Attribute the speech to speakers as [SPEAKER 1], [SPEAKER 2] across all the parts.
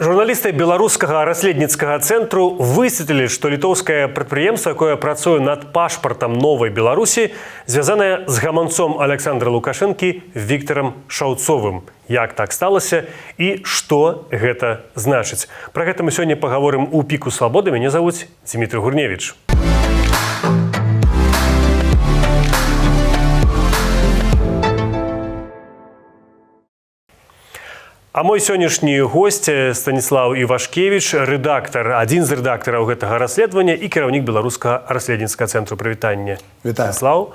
[SPEAKER 1] Журналісты беларускага расследніцкага цэнтру высветлілі, што літоўскае прадпрыемства, якое працуе над пашпартам новай Беларусі, звязанае з гаманцом Александра Лукашэнкі Віктарам Шаўцовым. Як так сталася і што гэта значыць? Пра гэта мы сёння пагаворым у піку свабоды. Мяне завуць Дмітрий Гурневіч. А мой сённяшні госць Станіслав Івашкевіч, рэдактар, адзін з рэдактараў гэтага расследавання і кіраўнік беларускага расследніцкага цэнтру. Прывітанне.
[SPEAKER 2] Вітаю.
[SPEAKER 1] Станіслав,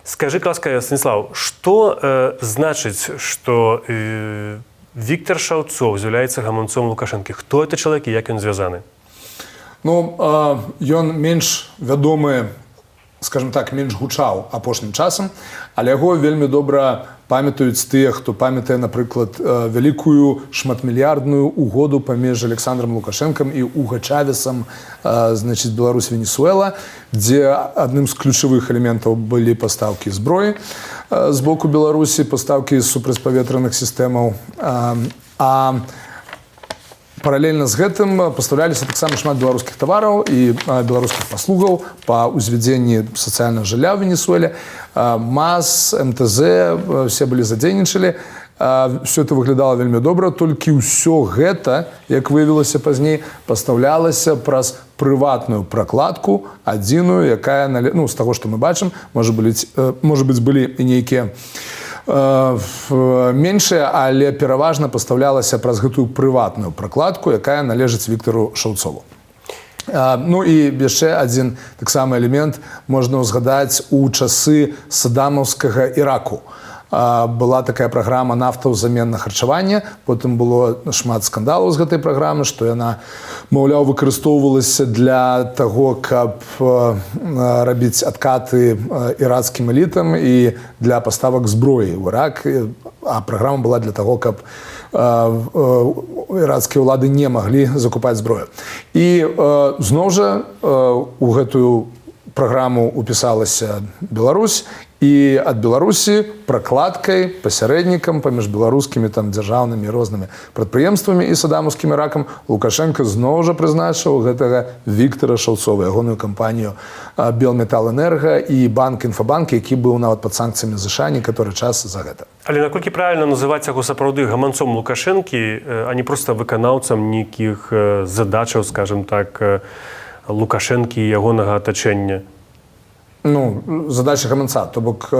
[SPEAKER 1] скажы, ласка, Станіслав, што значыць, што Віктар Шаўцоў з'яўляецца гаманцом Лукашэнкі? Хто это чалавек і як ён звязаны?
[SPEAKER 2] Ну, ён менш вядомы, скажем так, менш гучаў апошнім часам, але яго вельмі добра памятаюць тыя, хто памятае, напрыклад, вялікую шматмільярдную угоду паміж Александром Лукашэнкам і Уго Чавесам, значыць, Беларусь-Венесуэла, дзе адным з ключавых элементаў былі пастаўкі зброі з боку Беларусі, пастаўкі супрацьпаветраных сістэмаў, паралельна з гэтым пастаўляліся таксама шмат беларускіх тавараў і беларускіх паслугаў па ўзвядзенні сацыяльнага жылля ў Венесуэле. МАЗ, МТЗ, все былі задзейнічалі. Все это выглядала вельмі добра, толькі ўсё гэта, як выявілася пазней, пастаўлялася праз прыватную пракладку, адзіную, якая, ну, з таго, што мы бачым, можа быць, былі і нейкія меншая, але пераважна пастаўлялася праз гэтую прыватную пракладку, якая належыць Віктару Шаўцову. Ну і яшчэ адзін таксама элемент можна ўзгадаць у часы саддамаўскага Іраку. Была такая праграма нафтаўзамен на харчаванне, потым было шмат скандалаў з гэтай праграмы, што яна, маўляў, выкарыстоўвалася для таго, каб рабіць адкаты ірацкім элітам і для паставак зброі ў Ірак, а праграма была для таго, каб ірацкія ўлады не маглі закупаць зброю. І зноў жа у гэтую праграму упісалася Беларусь, і ад Беларусі пракладкай, пасярэднікам паміж беларускімі там дзяржаўнымі рознымі прадпрыемствамі і саддамаўскім Іракам Лукашенко зноў жа прызначыў гэтага Віктара Шаўцова, ягоную кампанію Белметалэнерга і банк Інфабанк, які быў нават пад санкцыямі ЗША некаторы час за гэта.
[SPEAKER 1] Але наколькі правільна называць яго сапраўды гаманцом Лукашэнкі, а не проста выканаўцам нейкіх задачаў, скажем так, Лукашэнкі і ягонага атачэння?
[SPEAKER 2] Ну, задача гаманца, то бок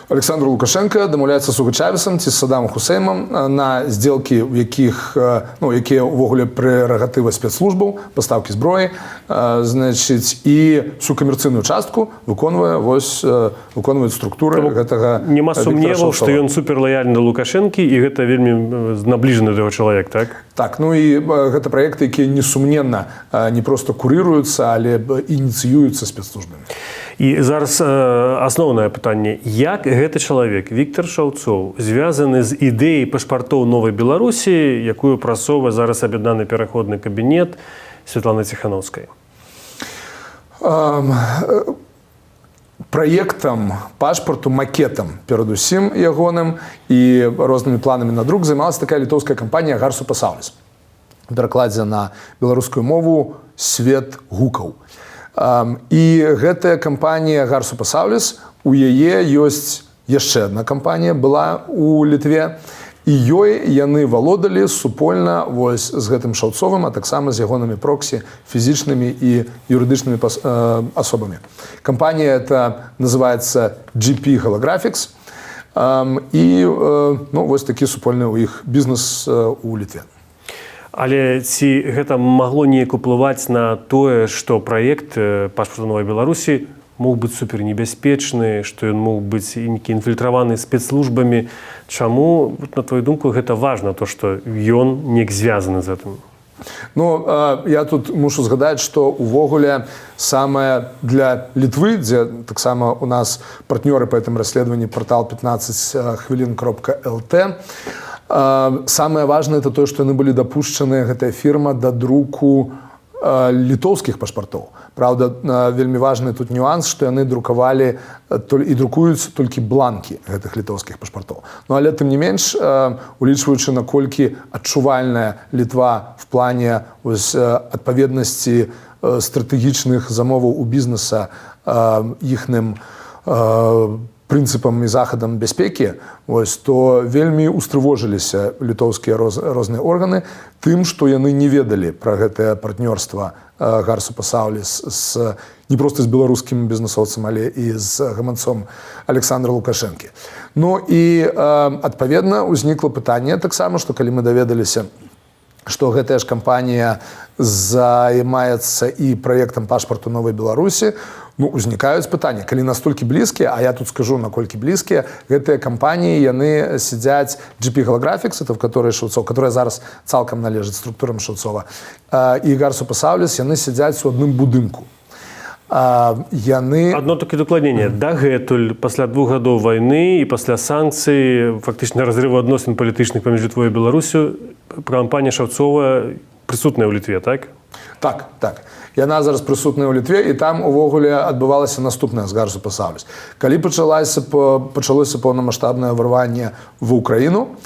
[SPEAKER 2] Александр Лукашенко дамаўляецца з Уго Чавесам ці з Саддамом Хусейнам на здзелкі, у якіх, ну, якія ўвогуле прэрагатыва спецслужбаў, пастаўкі зброі, значыць, і всю камерцыйную частку выконваюць структуры гэтага Віктара Шаўцова.
[SPEAKER 1] Няма сумневаў, што ён суперлаяльны Лукашэнкі і гэта вельмі набліжаны да яго чалавек, так?
[SPEAKER 2] Так, ну і гэта праекты, якія несумненна не проста курыруюцца, але ініцыююцца спецслужбамі.
[SPEAKER 1] І зараз асноўнае пытанне. Як гэты чалавек, Віктар Шаўцоў, звязаны з ідэяй пашпартоў новай Беларусі, якую прасоўвае зараз аб'яднаны пераходны кабінет Святланы Ціханаўскай?
[SPEAKER 2] Праектам пашпарту, макетам перадусім ягоным і рознымі планамі на друк займалася такая літоўская кампанія Гарсу Пасаўліс. У перакладзе на беларускую мову «Свет гукаў». І гэтая кампанія Гарсу Пасаўліс, у яе ёсць яшчэ адна кампанія, была у Літве, і ёй яны валодалі супольна вось з гэтым Шаўцовым, а таксама з ягонымі проксі, фізічнымі і юрыдычнымі асобамі. Кампанія эта называецца GP Holographics, і ну, вось такі супольны ў іх бізнес у Літве.
[SPEAKER 1] Але ці гэта магло неяк уплываць на тое, што праект пашпарту новай Беларусі мог быць супернебяспечны, што ён мог быць інфільтраваны спецслужбамі? Чаму, на твою думку, гэта важна, то, што ён неяк звязаны з гэтым?
[SPEAKER 2] Ну, я тут мушу згадаць, што увогуле самае для Літвы, дзе таксама у нас партнёры па гэтым расследаванні партал 15хвилин.lt, самае важнае это тое, што яны былі дапушчаны, гэтая фірма, да друку літоўскіх пашпартоў. Праўда, вельмі важны тут нюанс, што яны друкавалі і друкуюць толькі бланкі гэтых літоўскіх пашпартоў. Ну, але тым не менш, улічваючы, наколькі адчувальная Літва в плане адпаведнасці стратэгічных замоваў у бізнеса іхным прынцыпам і захадам бяспекі, то вельмі устрывожыліся літоўскія розныя органы тым, што яны не ведалі пра гэтае партнёрства Гарсу Пасаўліс не проста з беларускім бізнесоўцам, але і з гаманцом Александра Лукашэнкі. Ну і адпаведна ўзнікла пытанне таксама, што калі мы даведаліся, што гэтая ж кампанія займаецца і праектам пашпарту Новай Беларусі, узнікаюць пытанні, калі настолькі блізкія, а я тут скажу, наколькі блізкія, гэтыя кампаніі, яны сядзяць GP Holographics, это в которой Шаўцов, которая зараз цалкам належыць структурам Шаўцова, і Гарсу Пасаўліс, яны сядзяць у адным будынку.
[SPEAKER 1] Одно такі дакладненне. Дагэтуль, пасля 2 гадоў вайны і пасля санкцый, фактычна разрыву адносін палітычных паміж Літвой і Беларусю, кампанія Шаўцова прысутная ў Літве, так?
[SPEAKER 2] Так. Яна зараз прысутная ў Літве, і там увогуле адбывалася наступнае з Гарсу Пасаўліс. Калі пачалося поўнамаштабнае ўварванне в Украіну,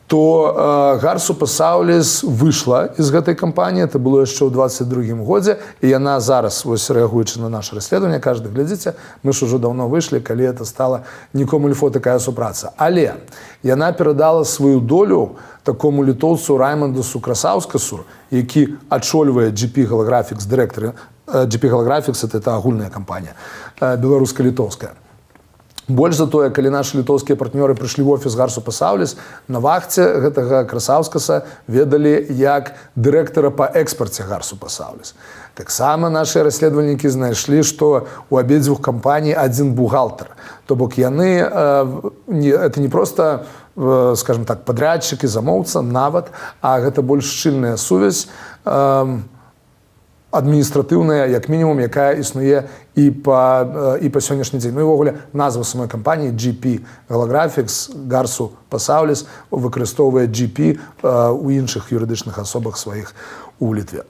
[SPEAKER 2] то Гарсу Пасаўліс выйшла з гэтай кампаніі, это было яшчэ ў 22-м годзе, і яна зараз, рэагуючы на наше расследаванне, кажа, глядзіце, мы ж ужо даўно выйшлі, калі это стала нікому льфо такая супраца. Але яна перадала сваю долю такому літоўцу Раймандусу Красаўскасу, які ачольвае GP Holographics, дырэктар GP Holographics, это агульная кампанія, беларуска-літоўская. Больш за тое, калі нашы літоўскія партнёры прыйшлі ў офіс Гарсу Пасаўліс, на вахце гэтага Красаўскаса ведалі як дырэктара па экспарце Гарсу Пасаўліс. Таксама нашы расследавальнікі знайшлі, што у абедзвюх кампаній адзін бухгалтар. То бок яны, это не проста, скажем так, падрядчык і замоўца нават, а гэта больш шчыльная сувязь, адміністратыўная, як мінімум, якая існуе і па сённяшні дзень. Ну і ўвогуле назва самой кампаніі GP Holographics, Гарсу Пасаўліс выкарыстоўвае GP у іншых юрыдычных асобах сваіх у Літве.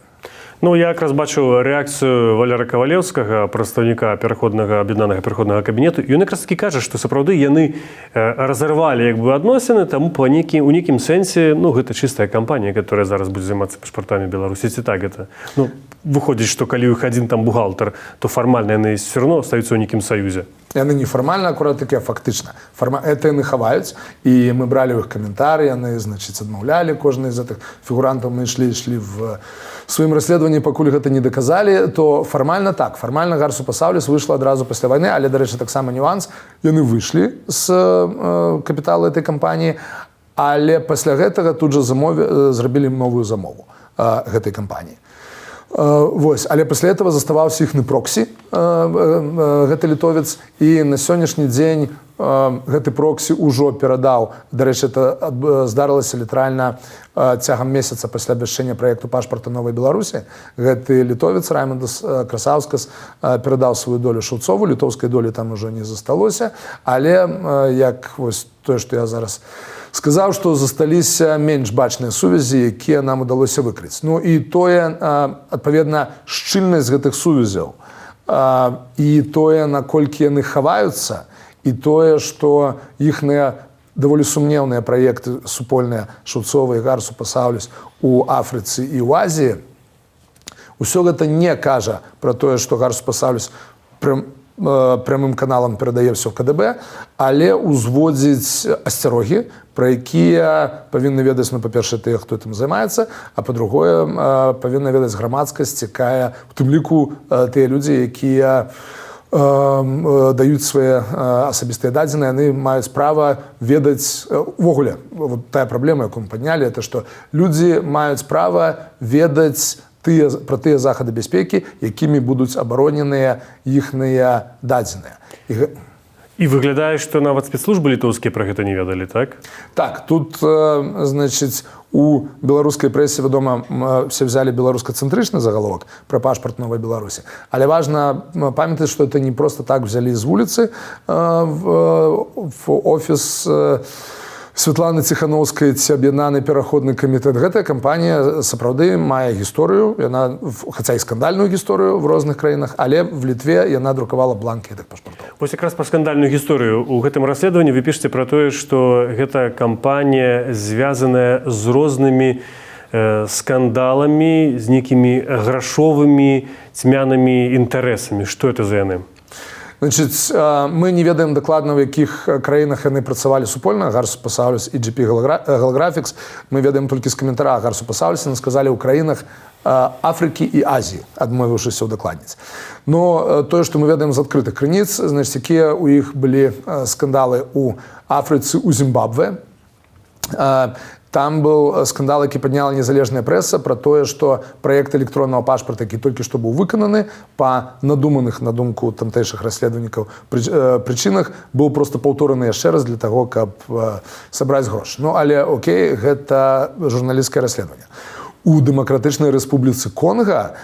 [SPEAKER 1] Ну, я якраз бачыў рэакцыю Валера Кавалеўскага, прадстаўніка аб'яднанага пераходнага кабінету. Ён якраз такі кажа, што сапраўды яны разарвалі адносіны, таму у нейкім сэнсе, гэта чыстая кампанія, которая зараз будзе займацца пашпартамі Беларусі. Ці так гэта? Выходзіць, што калі ў іх адзін там бухгалтар, то фармальна яны все равно остаюцца ў нейкім саюзе.
[SPEAKER 2] Яны не фармальна, акурат такі, а фактычна. Это яны хаваюць, і мы бралі ў іх каментары, яны, адмаўлялі кожны з гэтых фігурантаў, мы ішлі в сваім расследаванні, пакуль гэта не даказалі, то фармальна так. Фармальна Гарсу Пасаўліс выйшла адразу пасля вайны, але, дарэчы, таксама нюанс, яны выйшлі з капіталу этой кампаніі, але пасля гэтага тут жа зрабілі новую замову гэтай кампаніі. Але пасля этого заставаўся іхны проксі, гэты літовец, і на сённяшні дзень гэты проксі ўжо перадаў, дарэчы, это здарылася літаральна цягам месяца пасля абвяшчэння праекту пашпарта Новай Беларусі. Гэты літовец Раймандус Красаўскас перадаў сваю долю Шаўцову, літоўскай долі там ужо не засталося, але як тое, што я зараз сказаў, што засталіся менш бачныя сувязі, якія нам удалося выкрыць. Ну і тое, адпаведна, шчыльнасць гэтых сувязяў, і тое, наколькі яны хаваюцца, і тое, што іхныя даволі сумнеўныя праекты супольныя Шаўцова і Гарсу Пасаўліс у Афрыцы і ў Азіі, усё гэта не кажа пра тое, што Гарсу Пасаўліс прямым каналам перадае ўсё КДБ, але ўзводзіць асцярогі, пра якія павінны ведаць, па-першае, тыя, хто этим займаецца, а па-другое, павінна ведаць грамадскасць, якая, у тым ліку, тыя людзі, якія даюць свае асабістыя дадзеныя, яны маюць права ведаць, увогуле, тая праблема, якую мы паднялі, это што людзі маюць права ведаць пра тыя захады бяспекі, якімі будуць абароненыя іхныя дадзеныя.
[SPEAKER 1] І выглядае, што нават спецслужбы літоўскія пра гэта не ведалі, так?
[SPEAKER 2] Так, тут, у беларускай прэсе, вядома, все взяли беларускацэнтрычны загаловак пра пашпарт Новай Беларусі. Але важна памятаць, што это не просто так взялі з вуліцы в офіс Святланы Ціхановскай ці аб'яднаны пераходны камітэт. Гэтая кампанія сапраўды мае гісторыю, яна, хаця і скандальную гісторыю в розных краінах, але в Літве яна друкавала бланкі гэтых пашпартоў.
[SPEAKER 1] Вось якраз пра скандальную гісторыю. У гэтым расследаванні вы пішаце пра тое, што гэта кампанія звязаная з рознымі скандаламі, з нейкімі грашовымі цьмянымі інтарэсамі. Што это за яны?
[SPEAKER 2] Значыць, мы не ведаем дакладна, в якіх краінах яны працавалі супольна, Гарсу Пасаўліс і GP Holografics. Мы ведаем толькі з каментара Гарсу Пасаўліса, яны сказалі ў краінах Афрыкі і Азіі, адмовіўшыся ўдакладніць. Но тое, што мы ведаем з адкрытых крыніц, значыць, якія ў іх былі скандалы ў Афрыцы, у Зімбабве. Там быў скандал, які падняла незалежная прэса пра тое, што праект электроннага пашпарта, які толькі што быў выкананы па надуманых, на думку тамтэйшых расследавальнікаў, прычынах, быў проста паўтораны яшчэ раз для таго, каб сабраць грошы. Ну, але окей, гэта журналісцкае расследаванне. У Дэмакратычнай Рэспубліцы Конга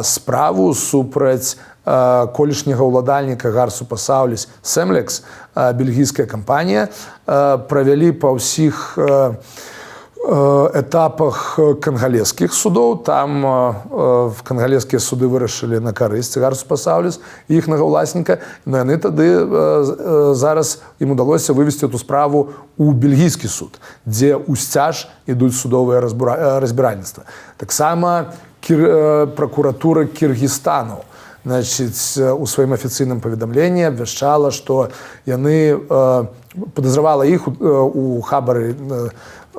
[SPEAKER 2] справу супраць колішняга ўладальніка Гарсу Пасаўліс Семлекс, бельгійская кампанія, правялі па ўсіх этапах кангалескіх судоў. Там кангалескія суды вырашылі на карысць Гарсу Пасаўліс і іхнага ўласніка. Но яны тады зараз ім удалося вывесці эту справу у бельгійскі суд, дзе ўсцяж ідуць судовыя разбіральніцтва. Таксама пракуратура Кіргізстану, значыць, у сваім афіцыйным паведамленні абвяшчала, што яны падазравала іх у хабары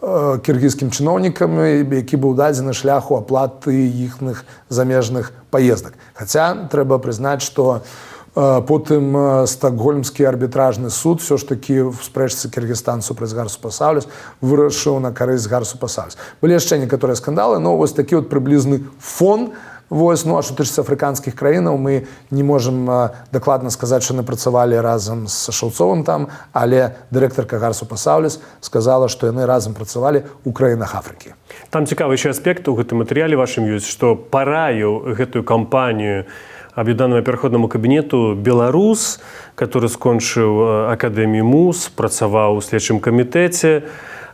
[SPEAKER 2] кіргізскім чыноўнікам, які быў дадзены шляху аплаты іхных замежных паездак. Хаця трэба прызнаць, што потым стакгольмскі арбітражны суд все ж такі в спрэчцы Кіргізстан супраць Гарсу Пасаўліс вырашыў на карысць Гарсу Пасаўліс. Былі яшчэ некаторыя скандалы, но вось такі вот прыблізны фон. Вось, ну, а што тычыцца афрыканскіх краінаў, мы не можам дакладна сказаць, што яны працавалі разам з Шаўцовым там, але дырэктарка Гарсу Пасаўліс сказала, што яны разам працавалі ў краінах Афрыкі.
[SPEAKER 1] Там цікавы яшчэ аспект у гэтым матэрыяле вашым ёсць, што параіў гэтую кампанію аб'яднанаму пераходнаму кабінету беларус, который скончыў акадэмію МУЗ, працаваў у следчым камітэце,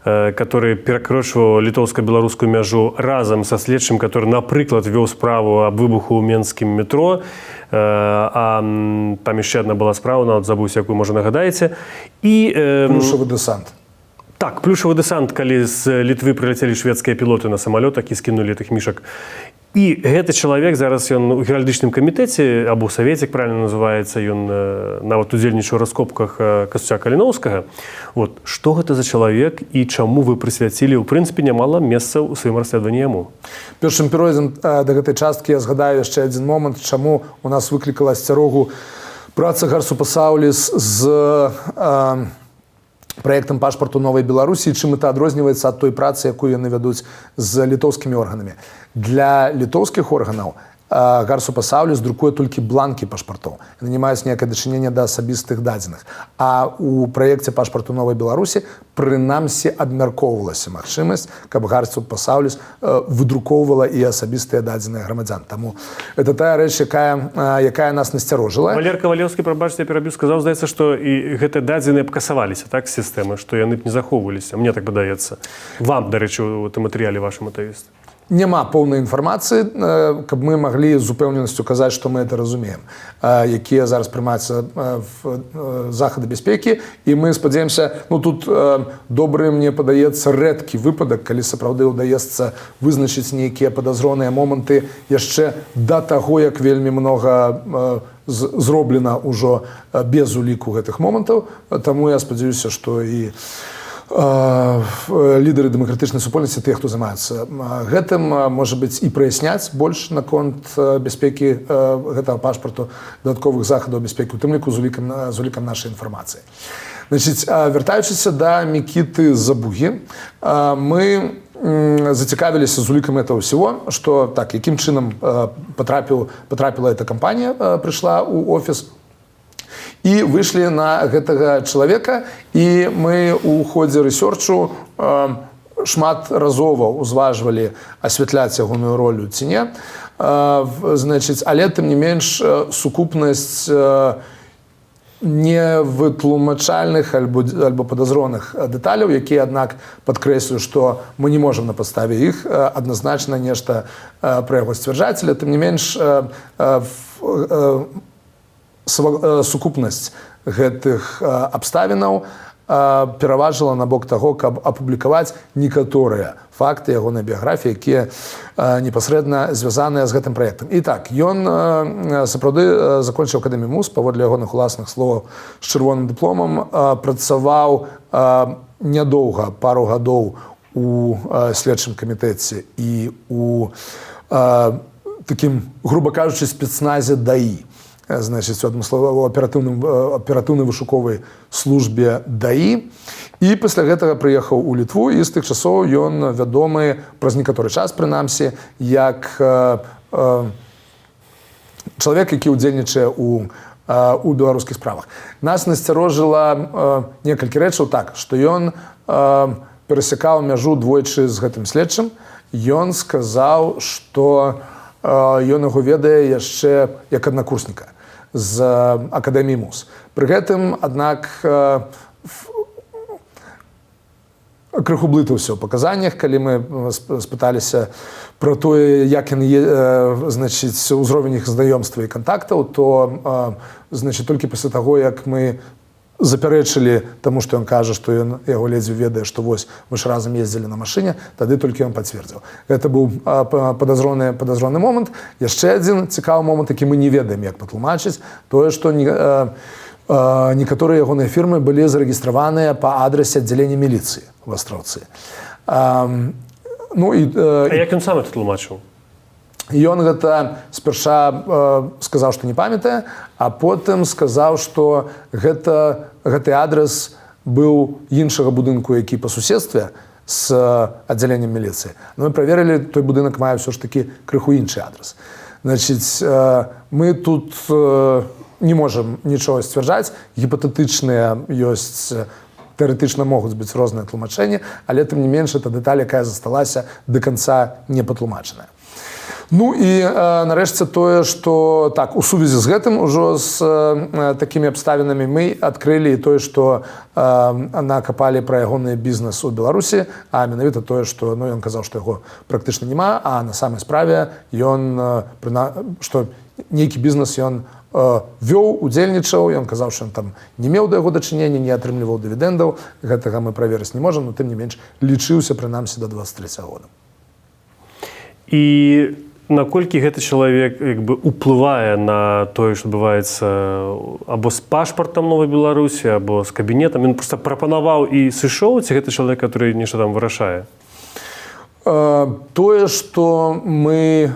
[SPEAKER 1] который перакрочваў літоўска-беларускую мяжу разам са следчым, который, напрыклад, вёў справу аб выбуху ў менскім метро, а там яшчэ адна была справа, нават забыўся, якую, можа, нагадаеце.
[SPEAKER 2] Плюшавы дэсант.
[SPEAKER 1] Так, плюшавы дэсант, калі з Літвы прыляцелі шведскія пілоты на самалётах і скінулі тых мішак. І гэты чалавек зараз ён у геральдычным камітэце, або савеце, як правильно называецца, ён нават удзельнічаў у раскопках Касця Каліноўскага. Вот. Што гэта за чалавек і чаму вы прысвяцілі, ў прынцыпе, нямала месцаў у сваім расследаванні яму?
[SPEAKER 2] Першым перайдзем да гэтай часткі я згадаю яшчэ адзін момант, чаму у нас выклікала асцярогу праца Гарсу Пасаўліс з праектам пашпарту Новай Беларусі, чым это адрозніваецца ад той працы, якую яны вядуць з літоўскімі органамі. Для літоўскіх органаў Гарсу Пасаўліс друкуе толькі бланкі пашпартоў. Яны не маюць ніякае дачынення да асабістых дадзеных. А у праекце пашпарту Новай Беларусі прынамсі абмяркоўвалася магчымасць, каб Гарсу Пасаўліс выдрукоўвала і асабістыя дадзеныя грамадзян. Таму это тая рэч, якая нас насцярожыла.
[SPEAKER 1] Валер Кавалеўскі, прабачце, я перабіў, сказаў, здаецца, што і гэтыя дадзеныя б касаваліся, так, з сістэмы, што яны б не захоўваліся. Мне так падаецца. Вам, дарэчы, у тым матэрыяле вашым это ёсць.
[SPEAKER 2] Няма поўнай інфармацыі, каб мы маглі з упэўненасцю казаць, што мы это разумеем, якія зараз прымаюцца захады бяспекі, і мы спадзяемся, ну тут добры, мне падаецца, рэдкі выпадак, калі сапраўды ўдаецца вызначыць нейкія падазроныя моманты яшчэ да таго, як вельмі многа зроблена ўжо без уліку гэтых момантаў. Таму я спадзяюся, што і лідары дэмакратычнай супольнасці, тыя, хто займаюцца гэтым, можа быць, і праясняць больш наконт бяспекі гэтага пашпарту, дадатковых захадаў бяспекі, у тым ліку з улікам нашай інфармацыі. Значыць, вяртаючыся да Мікіты Забугі, мы зацікавіліся з улікам этого всего, што так, якім чынам потрапіла эта кампанія, прыйшла ў офіс, і выйшлі на гэтага чалавека, і мы ў ходзе рэсёрчу шмат разова ўзважвалі асвятляць ягоную ролю ці не. Значыць, але тым не менш сукупнасць невытлумачальных альбо падазроных дэталяў, якія, аднак, падкрэслю, што мы не можам на падставе іх адназначна нешта пра яго сцвярджаць, але тым не менш сукупнасць гэтых абставінаў пераважыла на бок таго, каб апублікаваць некаторыя факты ягонай біяграфіі, якія непасрэдна звязаныя з гэтым праектам. І так, ён сапраўды закончыў акадэмію МУЗ, паводле ягоных уласных словаў, з чырвоным дыпломам, працаваў нядоўга, пару гадоў у следчым камітэце і у такім, груба кажучы, спецназе ДАІ. Значыць, у адмысловай аператыўнай вышуковай службе ДАІ. І пасля гэтага прыехаў у Літву, і з тых часоў ён вядомы, праз некаторы час, прынамсі, як чалавек, які ўдзельнічае у беларускіх справах. Нас насцярожыла некалькі рэчаў так, што ён перасякаў мяжу двойчы з гэтым следчым. Ён сказаў, што ён яго ведае яшчэ як аднакурсніка з акадэміі МУЗ. Пры гэтым, аднак, крыху блытаўся ў паказаннях, калі мы спыталіся пра тое, як яны, значыць, узровень іх знаёмства і кантактаў, то, значыць, толькі пасля таго, як мы запярэчылі таму, што ён кажа, што ён яго ледзьве ведае, што вось мы ж разам ездзілі на машыне, тады толькі ён пацвердзіў. Гэта быў падазроны момант. Яшчэ адзін цікавы момант, які мы не ведаем, як патлумачыць, тое, што некаторыя ягоныя фірмы былі зарэгістраваныя па адрасе аддзялення міліцыі ў Астраўцы.
[SPEAKER 1] А як ён сам это тлумачыў?
[SPEAKER 2] Ён гэта спярша сказаў, што не памятае, а потым сказаў, што гэты адрес быў іншага будынку, які па суседстве з аддзяленнем міліцыі. Мы праверылі, той будынак мае ўсё ж такі крыху іншы адрес. Значыць, мы тут не можам нічога сцвярджаць, гіпатэтычныя ёсць, тэарэтычна могуць быць розныя тлумачэнні, але тым не менш, это дэталь, якая засталася да канца не патлумачаная. Ну і нарэшце тое, што так, у сувязі з гэтым ужо з такімі абставінамі мы адкрылі тое, што накапалі пра ягоны бізнес у Беларусі, а менавіта тое, што ён казаў, што яго практычна няма, а на самай справе ён, што нейкі бізнес ён вёў, удзельнічаў, ён казаў, што ён там не меў да яго дачынення, не атрымліваў дывідэндаў, гэтага мы праверыць не можам, но тым не менш лічыўся прынамсі да 23 года.
[SPEAKER 1] І наколькі гэты чалавек уплывае на тое, што адбываецца або з пашпартам Новай Беларусі, або з кабінетам? Ён проста прапанаваў і сышоў, ці гэта чалавек, который нешта там вырашае?
[SPEAKER 2] Тое, што мы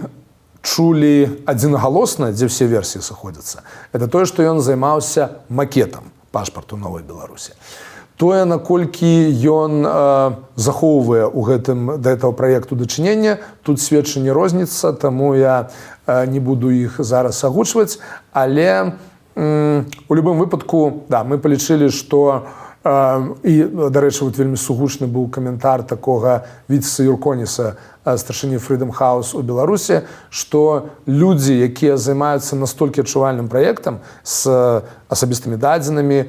[SPEAKER 2] чулі адзінагалосна, дзе ўсе версіі сыходзяцца, это тое, што ён займаўся макетам пашпарту Новай Беларусі. Тое, наколькі ён захоўвае ў гэтым да этого праекту дачынення, тут сведчанне розніца, таму я не буду іх зараз агучваць, але у любым выпадку, да, мы палічылі, што і, дарэчы, вот вельмі сугучны быў каментар такога Віцеса Юрконіса, старшыні Freedom House у Беларусі, што людзі, якія займаюцца настолькі адчувальным праектам з асабістымі дадзенымі,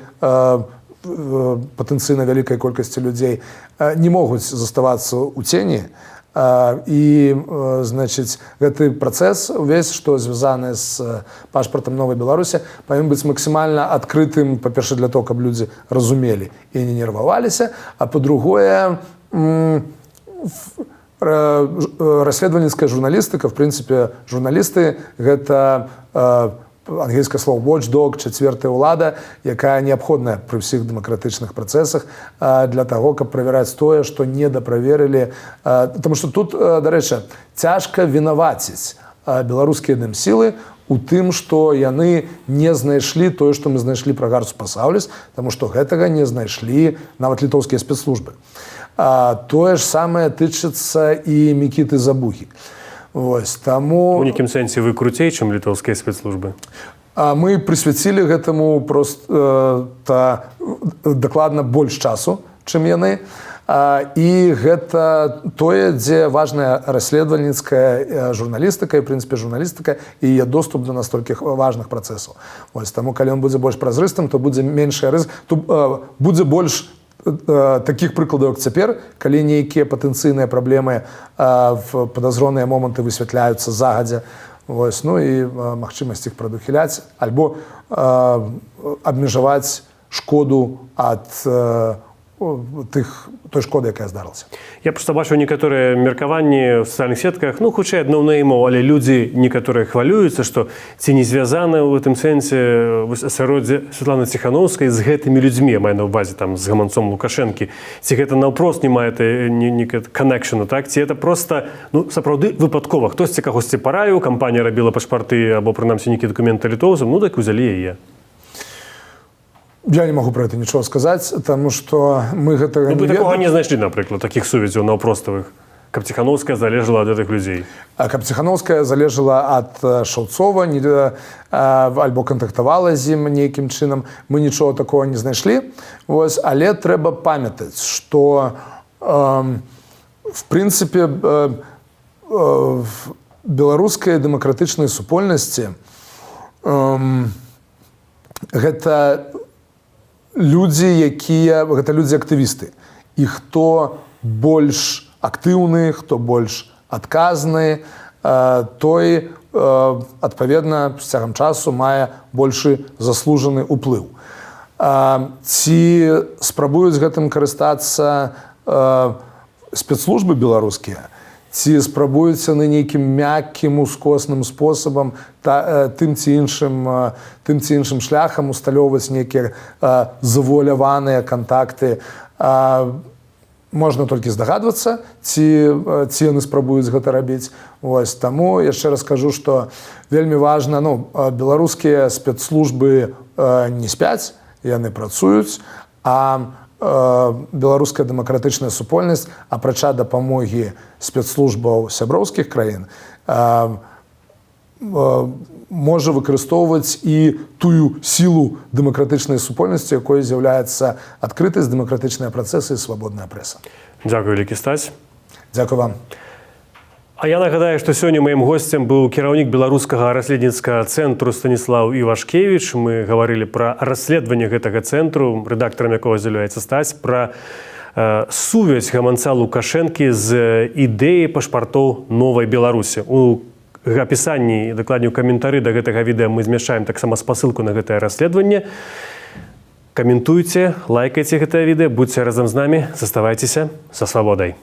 [SPEAKER 2] патэнцыйна вялікай колькасці людзей, не могуць заставацца ў цені. І, значыць, гэты працэс увесь, што звязаны з пашпартам Новай Беларусі, павінен быць максімальна адкрытым, па-першае, для того, каб людзі разумелі і не нерваваліся, а па-другое, расследавальніцкая журналістыка, в прынцыпе, журналісты – гэта ангельскае слово watchdog, чацвёртая ўлада, якая неабходная пры ўсіх дэмакратычных працэсах для таго, каб правяраць тое, што недаправерылі. Таму што тут, дарэчы, цяжка вінаваціць беларускія дэмсілы у тым, што яны не знайшлі тое, што мы знайшлі пра Гарсу Пасаўліс, таму што гэтага не знайшлі нават літоўскія спецслужбы. Тое ж самае тычыцца і Мікіты Забухі. Вось, таму...
[SPEAKER 1] У нейкім сэнсе вы круцей, чым літоўскія спецслужбы?
[SPEAKER 2] Мы прысвяцілі гэтаму проста дакладна больш часу, чым яны. І гэта тое, дзе важная расследавальніцкая журналістыка, і, в прынцыпе, журналістыка і яе доступ да настолькі важных працэсаў. Таму, калі ён будзе больш празрыстым, то будзе меншы рызык, будзе больш такіх прыкладаў, як цяпер, калі нейкія патэнцыйныя праблемы в падазроныя моманты высвятляюцца загадзя, ну і магчымасць іх прадухіляць, альбо абмежаваць шкоду ад той шкоды, якая здарылася.
[SPEAKER 1] Я просто бачу некаторыя меркаванні ў сацыяльных сетках, хутчэй адно неймоў, але людзі некаторыя хвалююцца, што ці не звязаны ў гэтым сэнсе асяроддзе Святланы Ціхановскай з гэтымі людзьмі, маю на ўвазе з гаманцом Лукашэнкі. Ці гэта наўпрост не мае канекшену, так? Ці гэта проста, сапраўды выпадкова. Хтосьці кагосьці параіў, кампанія рабіла пашпарты або, прынамсі, нейкія дакументы літоўцам, так узялі яе.
[SPEAKER 2] Я не могу про это ничего сказать, потому что мы гэтага
[SPEAKER 1] Вы такого не знайшлі, напрыклад, такіх сувязяў наўпроставых, каб Ціхановская залежала ад гэтых людзей?
[SPEAKER 2] Каб Ціхановская залежала ад Шаўцова альбо кантактавала з ім нейкім чынам, мы нічога такого не знайшлі. Але трэба памятаць, што в прынцыпе беларускай дэмакратычнай супольнасці гэта гэта людзі актывісты. І хто больш актыўны, хто больш адказны, той, адпаведна, з цягам часу мае большы заслужаны ўплыў. Ці спрабуюць гэтым карыстацца спецслужбы беларускія, ці спрабуюць яны нейкім мяккім, ускосным спосабам, тым ці іншым шляхам усталёўваць нейкія завуаляваныя кантакты. Можна толькі здагадвацца, ці яны спрабуюць гэта рабіць. Таму яшчэ раз кажу, што вельмі важна, беларускія спецслужбы не спяць, яны працуюць, а беларуская дэмакратычная супольнасць, апрача дапамогі спецслужбаў сяброўскіх краін, можа выкарыстоўваць і тую сілу дэмакратычнай супольнасці, якой з'яўляецца адкрытасць, дэмакратычныя працэсы і свабодная прэса.
[SPEAKER 1] Дзякуй, вялікі, Стась.
[SPEAKER 2] Дзякуй вам.
[SPEAKER 1] А я нагадаю, што сёння маім госцем быў кіраўнік беларускага расследніцкага цэнтру Станіслаў Івашкевіч. Мы гаварылі пра расследаванне гэтага цэнтру, рэдактарам якога з'яўляецца Стась, пра сувязь гаманца Лукашэнкі з ідэяй пашпартоў новай Беларусі. У апісанні, дакладней у каментары да гэтага відэа мы змяшчаем таксама спасылку на гэтае расследаванне. Каментуйце, лайкайце гэтае відэа, будзьце разам з намі, заставайцеся са свабодай.